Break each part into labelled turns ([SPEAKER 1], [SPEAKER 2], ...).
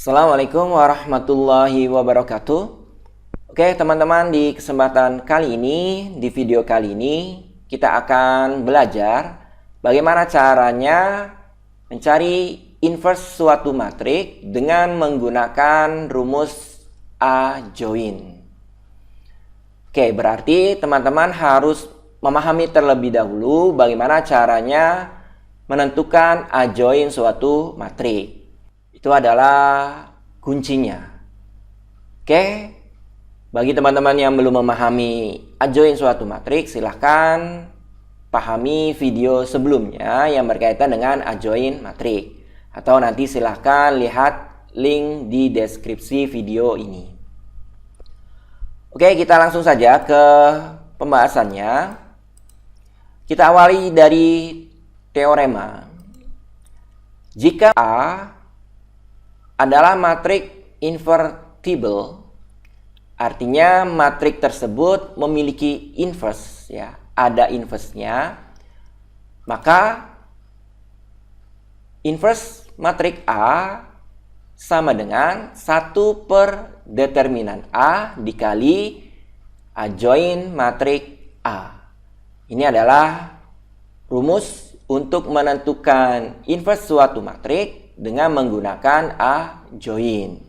[SPEAKER 1] Assalamualaikum warahmatullahi wabarakatuh. Oke teman-teman, di kesempatan kali ini, di video kali ini kita akan belajar bagaimana caranya mencari inverse suatu matrik dengan menggunakan rumus A join. Oke, berarti teman-teman harus memahami terlebih dahulu bagaimana caranya menentukan A join suatu matrik. Itu adalah kuncinya. Oke, bagi teman-teman yang belum memahami adjoin suatu matriks, silahkan pahami video sebelumnya yang berkaitan dengan adjoin matriks. Atau nanti silahkan lihat link di deskripsi video ini. Oke, kita langsung saja ke pembahasannya. Kita awali dari teorema. Jika A adalah matrik invertible, artinya matrik tersebut memiliki inverse, ya, ada inverse-nya, maka inverse matrik A sama dengan 1 per determinan A dikali adjoin matrik A. Ini adalah rumus untuk menentukan inverse suatu matrik dengan menggunakan A join.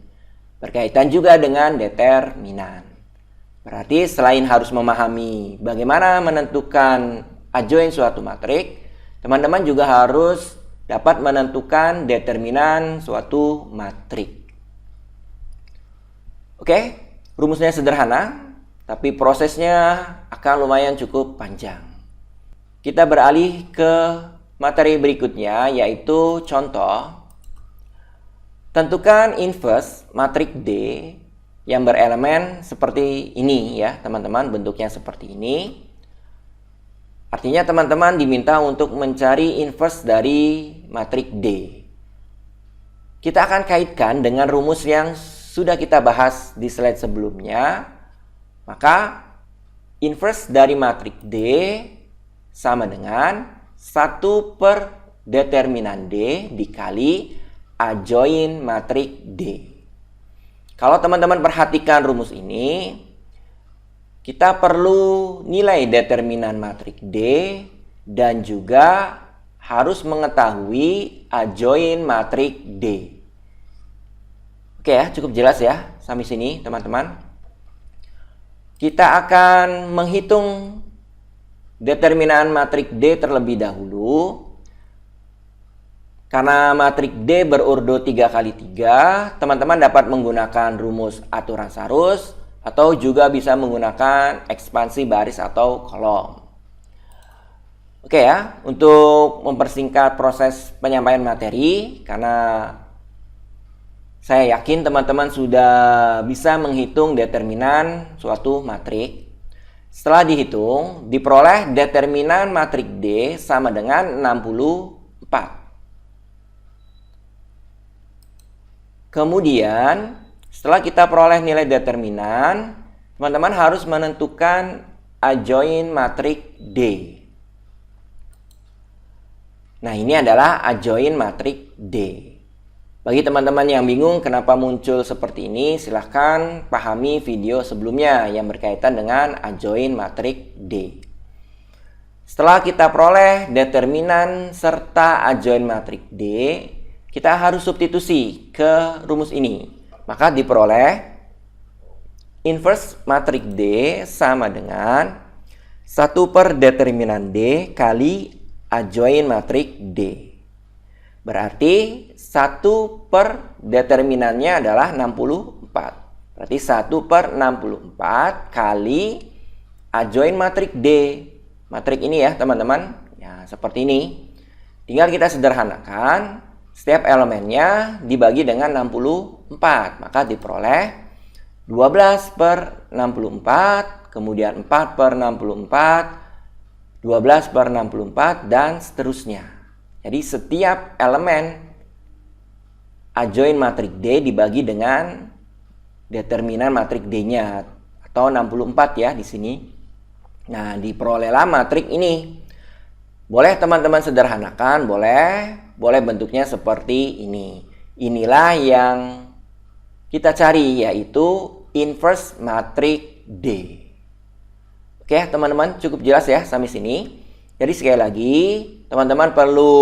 [SPEAKER 1] Berkaitan juga dengan determinan. Berarti selain harus memahami bagaimana menentukan A join suatu matrik, teman-teman juga harus dapat menentukan determinan suatu matrik. Oke, rumusnya sederhana, tapi prosesnya akan lumayan cukup panjang. Kita beralih ke materi berikutnya, yaitu contoh. Tentukan inverse matrik D yang berelemen seperti ini, ya teman-teman, bentuknya seperti ini. Artinya teman-teman diminta untuk mencari inverse dari matrik D. Kita akan kaitkan dengan rumus yang sudah kita bahas di slide sebelumnya. Maka inverse dari matrik D sama dengan 1 per determinan D dikali adjoin matrik D. Kalau teman-teman perhatikan rumus ini, kita perlu nilai determinan matrik D dan juga harus mengetahui adjoin matrik D. Oke ya, cukup jelas ya sampai sini teman-teman. Kita akan menghitung determinan matrik D terlebih dahulu. Karena matrik D berurut 3 kali 3, teman-teman dapat menggunakan rumus aturan Sarus atau juga bisa menggunakan ekspansi baris atau kolom. Oke ya, untuk mempersingkat proses penyampaian materi, karena saya yakin teman-teman sudah bisa menghitung determinan suatu matrik. Setelah dihitung, diperoleh determinan matrik D sama dengan 64. Kemudian, setelah kita peroleh nilai determinan, teman-teman harus menentukan adjoin matrik D. Nah, ini adalah adjoin matrik D. Bagi teman-teman yang bingung kenapa muncul seperti ini, silahkan pahami video sebelumnya yang berkaitan dengan adjoin matrik D. Setelah kita peroleh determinan serta adjoin matrik D, kita harus substitusi ke rumus ini. Maka diperoleh inverse matrik D sama dengan 1 per determinan D kali adjoin matrik D. Berarti 1 per determinannya adalah 64. Berarti 1 per 64 kali adjoin matrik D. Matrik ini ya teman-teman. Ya, seperti ini. Tinggal kita sederhanakan. Setiap elemennya dibagi dengan 64, maka diperoleh 12 per 64, kemudian 4 per 64, 12 per 64, dan seterusnya. Jadi setiap elemen adjoin matrik D dibagi dengan determinan matrik D-nya, atau 64 ya di sini. Nah, diperolehlah matrik ini. Boleh teman-teman sederhanakan, boleh bentuknya seperti ini. Inilah yang kita cari, yaitu inverse matriks D. Oke, teman-teman, cukup jelas ya sampai sini. Jadi sekali lagi, teman-teman perlu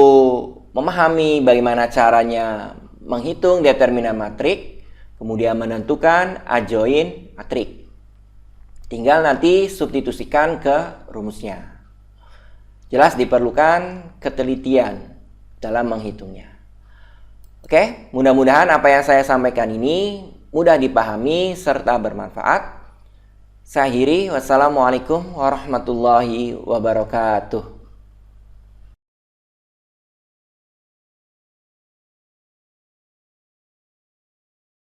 [SPEAKER 1] memahami bagaimana caranya menghitung determinan matrik, kemudian menentukan adjoint matrik. Tinggal nanti substitusikan ke rumusnya. Jelas diperlukan ketelitian dalam menghitungnya. Oke, mudah-mudahan apa yang saya sampaikan ini mudah dipahami serta bermanfaat. Saya akhiri, wassalamualaikum warahmatullahi wabarakatuh.